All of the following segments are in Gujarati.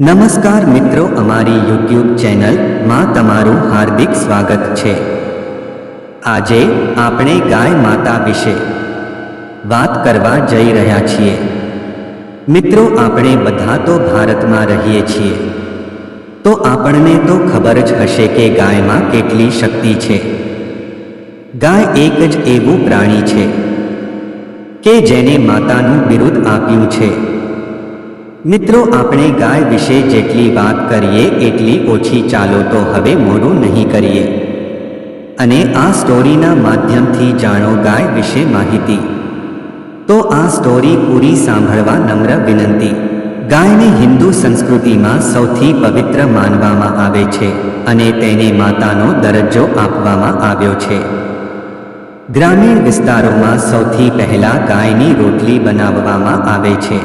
નમસ્કાર મિત્રો, અમારી યુટ્યુબ ચેનલમાં તમારું હાર્દિક સ્વાગત છે। આજે આપણે ગાય માતા વિશે વાત કરવા જઈ રહ્યા છીએ। મિત્રો, આપણે બધા તો ભારતમાં રહીએ છીએ, તો આપણને તો ખબર જ હશે કે ગાયમાં કેટલી શક્તિ છે। ગાય એક જ એવું પ્રાણી છે કે જેને માતાનું બિરુદ આપ્યું છે। મિત્રો, આપણે ગાય વિશે જેટલી વાત કરીએ એટલી ઓછી। ચાલો તો હવે મોડું નહીં કરીએ અને આ સ્ટોરીના માધ્યમથી જાણો ગાય વિશે માહિતી। તો આ સ્ટોરી પૂરી સાંભળવા નમ્ર વિનંતી। ગાયને હિન્દુ સંસ્કૃતિમાં સૌથી પવિત્ર માનવામાં આવે છે અને તેને માતાનો દરજ્જો આપવામાં આવ્યો છે। ગ્રામીણ વિસ્તારોમાં સૌથી પહેલા ગાયની રોટલી બનાવવામાં આવે છે।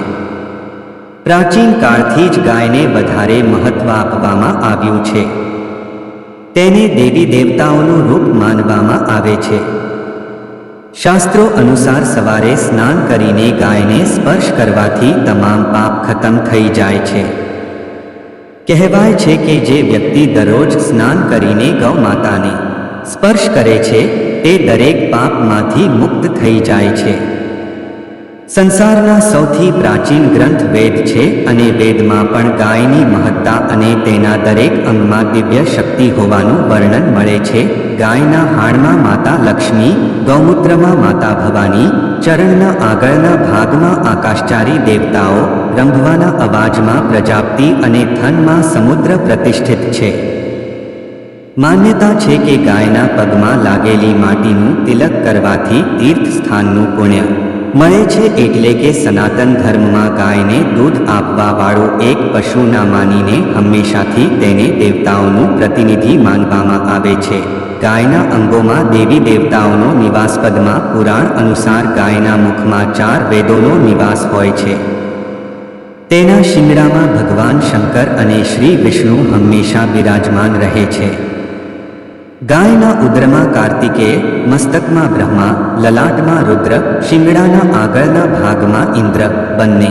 પ્રાચીન કાળથી જ ગાયને વધારે મહત્વ આપવામાં આવ્યું છે। તેને દેવી દેવતાઓનું રૂપ માનવામાં આવે છે। શાસ્ત્રો અનુસાર સવારે સ્નાન કરીને ગાયને સ્પર્શ કરવાથી તમામ પાપ ખતમ થઈ જાય છે। કહેવાય છે કે જે વ્યક્તિ દરરોજ સ્નાન કરીને ગૌ માતાને સ્પર્શ કરે છે તે દરેક પાપમાંથી મુક્ત થઈ જાય છે। સંસારના સૌથી પ્રાચીન ગ્રંથ વેદ છે અને વેદમાં પણ ગાયની મહત્તા અને તેના દરેક અંગમાં દિવ્ય શક્તિ હોવાનું વર્ણન મળે છે। ગાયના હાડમાં માતા લક્ષ્મી, ગૌમૂત્રમાં માતા ભવાની, ચરણના આગળના ભાગમાં આકાશચારી દેવતાઓ, રંભવાના અવાજમાં પ્રજાપતિ અને થનમાં સમુદ્ર પ્રતિષ્ઠિત છે। માન્યતા છે કે ગાયના પગમાં લાગેલી માટીનું તિલક કરવાથી તીર્થ સ્થાનનું પુણ્ય મળે છે। એટલે કે સનાતન ધર્મમાં ગાયને દૂધ આપવાવાળું એક પશુ ના માનીને હંમેશાથી તેને દેવતાઓનું પ્રતિનિધિ માનવામાં આવે છે। ગાયના અંગોમાં દેવી દેવતાઓનો નિવાસ। પદ્મા પુરાણ અનુસાર ગાયના મુખમાં 4 વેદોનો નિવાસ હોય છે। તેના શિંગડામાં ભગવાન શંકર અને શ્રી વિષ્ણુ હંમેશા બિરાજમાન રહે છે। ગાયના ઉદરમાં કાર્તિકેય, મસ્તકમાં બ્રહ્મા, લલાટમાં રુદ્ર, શિંગડાના આગળના ભાગમાં ઇન્દ્ર બંને,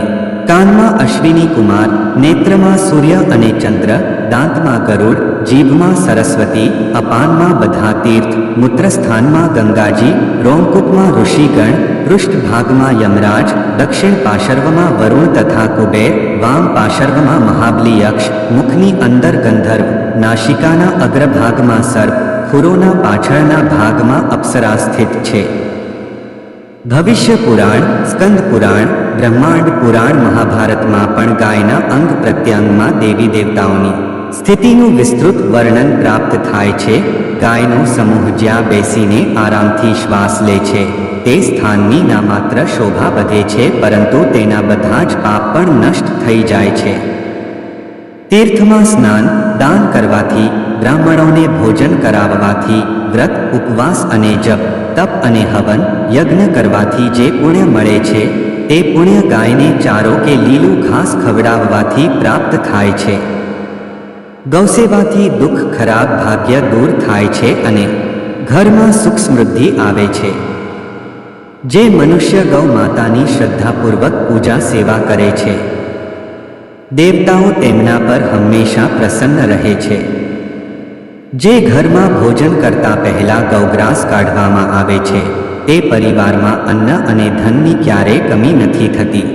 કાનમાં અશ્વિની કુમાર, નેત્રમાં સૂર્ય અને ચંદ્ર, દાંતમાં ગરુડ, જીભમાં સરસ્વતી, અપાનમાં બધા તીર્થ, મૂત્રસ્થાનમાં ગંગાજી, રોમકૂપમાં ઋષિગણ, પૃષ્ઠભાગમાં યમરાજ, દક્ષિણ પાર્શ્વમાં વરુણ તથા કુબેર, વામ પાર્શ્વમાં મહાબલી યક્ષ, મુખની અંદર ગંધર્વ, નાસિકાના અગ્રભાગમાં સર્પ, ખુરોના પાછળના ભાગમાં અપ્સરા સ્થિત છે। ભવિષ્ય પુરાણ, સ્કંદ પુરાણ, બ્રહ્માંડ પુરાણ, મહાભારતમાં પણ ગાયના અંગ પ્રત્યંગમાં દેવી દેવતાઓની સ્થિતિનું વિસ્તૃત વર્ણન પ્રાપ્ત થાય છે। ગાયનો સમૂહ જ્યાં બેસીને આરામથી શ્વાસ લે છે તે સ્થાનની ના માત્ર શોભા વધે છે પરંતુ તેના બધા જ પાપ પણ નષ્ટ થઈ જાય છે। તીર્થમાં સ્નાન, દાન કરવાથી, બ્રાહ્મણોને ભોજન કરાવવાથી, વ્રત, ઉપવાસ અને જપ, તપ અને હવન, યજ્ઞ કરવાથી જે પુણ્ય મળે છે તે પુણ્ય ગાયને ચારો કે લીલું ઘાસ ખવડાવવાથી પ્રાપ્ત થાય છે। ગૌસેવાથી દુઃખ, ખરાબ ભાગ્ય દૂર થાય છે અને ઘરમાં સુખ સમૃદ્ધિ આવે છે। જે મનુષ્ય ગૌ માતાની શ્રદ્ધાપૂર્વક પૂજા સેવા કરે છે દેવતાઓ તેમના પર હંમેશા પ્રસન્ન રહે છે। જે ઘરમાં ભોજન કરતા પહેલા ગૌગ્રાસ કાઢવામાં આવે છે તે પરિવારમાં અન્ન અને ધનની ક્યારેય કમી નથી થતી।